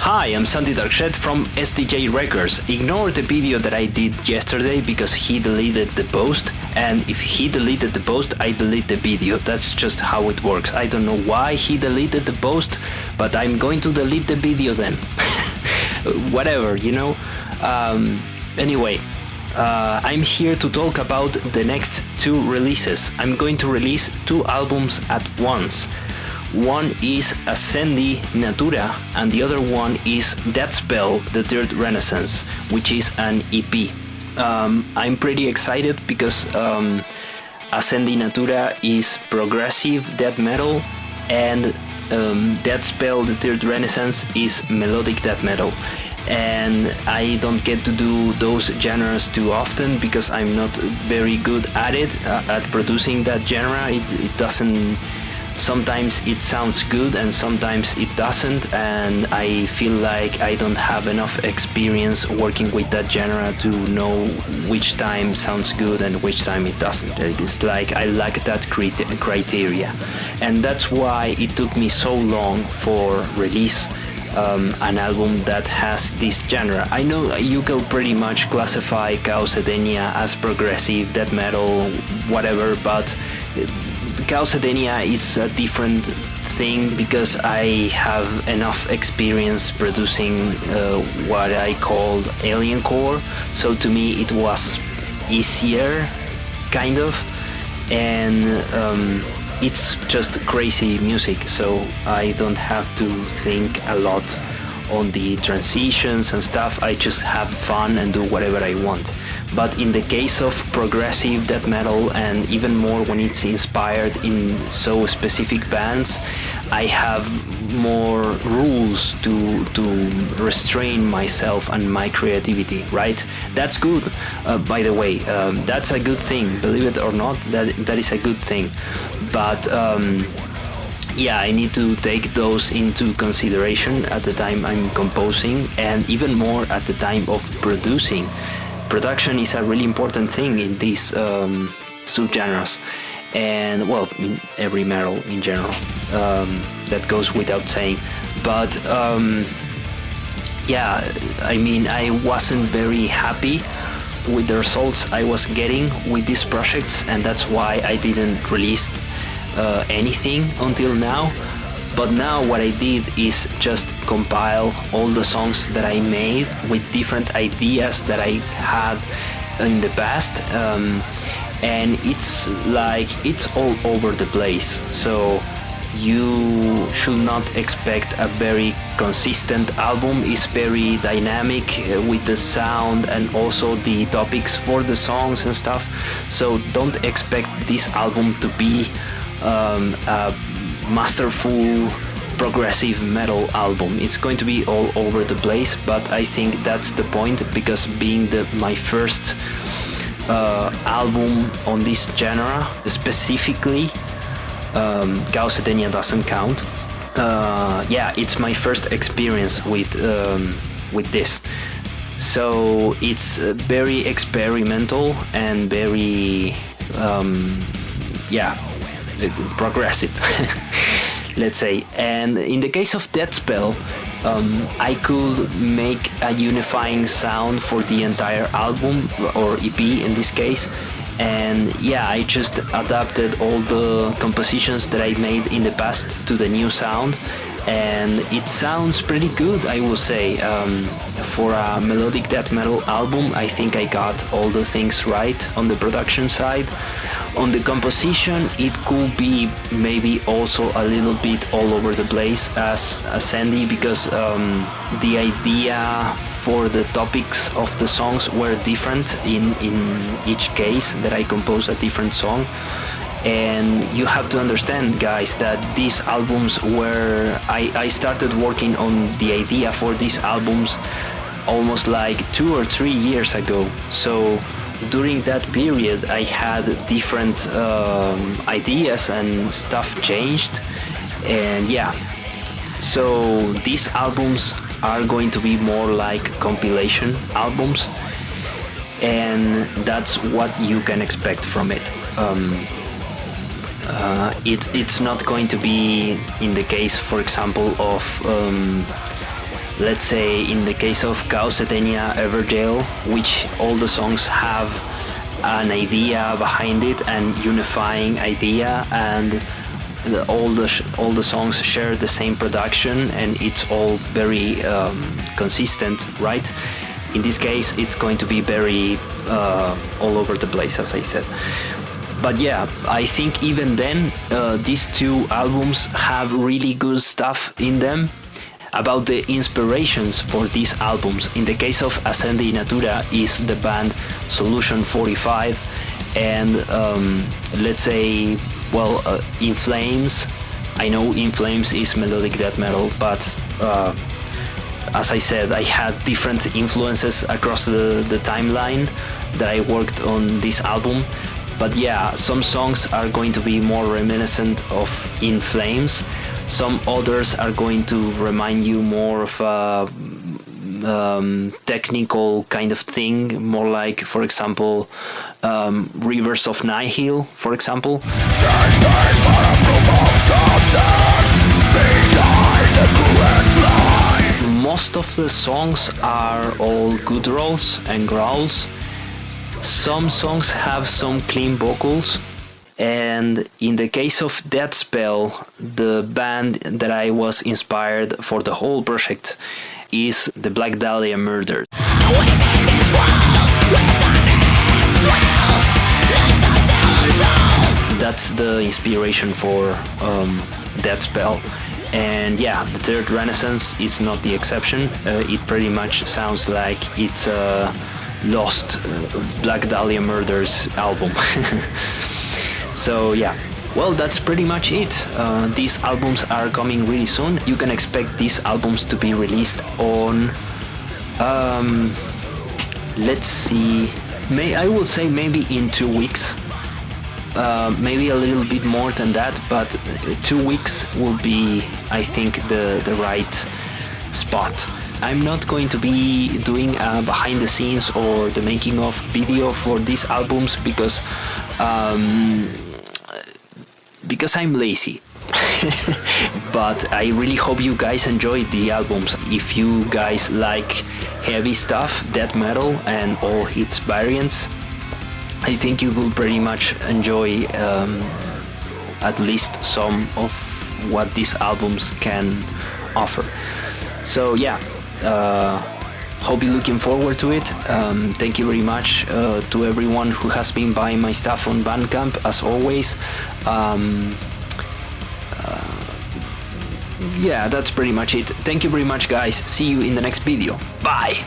Hi, I'm SantyDark Jett from SDJ Records. Ignore the video that I did yesterday because he deleted the post, and if he deleted the post, I delete the video. That's just how it works. I don't know why he deleted the post, but I'm going to delete the video then. Whatever, you know. Anyway, I'm here to talk about the next two releases. I'm going to release two albums at once. One is Ascendie, Natura, and the other one is Deathspell, The Third Renaissance, which is an EP. I'm pretty excited because Ascendie Natura is progressive death metal, and Deathspell, The Third Renaissance is melodic death metal. And I don't get to do those genres too often because I'm not very good at it, at producing that genre. It doesn't. Sometimes it sounds good and sometimes it doesn't, and I feel like I don't have enough experience working with that genre to know which time sounds good and which time it doesn't. It's like I lack that criteria, and that's why it took me so long for release an album that has this genre. I know you can pretty much classify Ascendie as progressive death metal, whatever, but Ascendie is a different thing because I have enough experience producing what I called aliencore, so to me it was easier, kind of, and it's just crazy music, so I don't have to think a lot on the transitions and stuff. I just have fun and do whatever I want. But in the case of progressive death metal, and even more when it's inspired in so specific bands, I have more rules to restrain myself and my creativity, right? That's good, by the way. That's a good thing, believe it or not, that is a good thing. But yeah, I need to take those into consideration at the time I'm composing, and even more at the time of producing. Production is a really important thing in these subgenres, and well, in every metal in general. That goes without saying. But yeah, I mean, I wasn't very happy with the results I was getting with these projects, and that's why I didn't release anything until now. But now what I did is just compile all the songs that I made with different ideas that I had in the past, and it's like it's all over the place, so you should not expect a very consistent album. It's very dynamic with the sound and also the topics for the songs and stuff, so don't expect this album to be a masterful progressive metal album. It's going to be all over the place, but I think that's the point, because being my first album on this genre specifically, Ascendie doesn't count. Yeah, it's my first experience with this, so it's very experimental and very yeah, progressive. Let's say. And in the case of Deathspell, I could make a unifying sound for the entire album, or EP in this case, and yeah, I just adapted all the compositions that I made in the past to the new sound, and it sounds pretty good, I will say. For a melodic death metal album, I think I got all the things right on the production side. On the composition, it could be maybe also a little bit all over the place as Ascendie, because the idea for the topics of the songs were different in each case, that I composed a different song. And you have to understand, guys, that these albums were... I started working on the idea for these albums almost like 2 or 3 years ago. So during that period, I had different ideas and stuff changed. And yeah, so these albums are going to be more like compilation albums. And that's what you can expect from it. It's not going to be in the case, for example, of let's say in the case of Chaos Etenia Everdale, which all the songs have an idea behind it and unifying idea, and all the songs share the same production and it's all very consistent, right? In this case, it's going to be very all over the place, as I said. But yeah, I think even then, these two albums have really good stuff in them. About the inspirations for these albums, in the case of Ascendie Natura is the band Solution 45, and let's say, well, In Flames. I know In Flames is melodic death metal, but as I said, I had different influences across the timeline that I worked on this album. But yeah, some songs are going to be more reminiscent of In Flames. Some others are going to remind you more of a technical kind of thing, more like, for example, Rivers of Nihil, for example. Most of the songs are all gutturals and growls. Some songs have some clean vocals. And in the case of Deathspell, the band that I was inspired for the whole project is the Black Dahlia Murder. That's the inspiration for Deathspell. And yeah, the Third Renaissance is not the exception. It pretty much sounds like it's a lost Black Dahlia Murders album. So yeah, well, that's pretty much it. These albums are coming really soon. You can expect these albums to be released on, let's see, I will say maybe in 2 weeks. Maybe a little bit more than that, but 2 weeks will be, I think, the right spot. I'm not going to be doing a behind the scenes or the making of video for these albums because I'm lazy. But I really hope you guys enjoyed the albums. If you guys like heavy stuff, death metal and all its variants, I think you will pretty much enjoy at least some of what these albums can offer. So yeah, hope you're looking forward to it. Thank you very much to everyone who has been buying my stuff on Bandcamp, as always. Yeah, that's pretty much it. Thank you very much, guys. See you in the next video. Bye!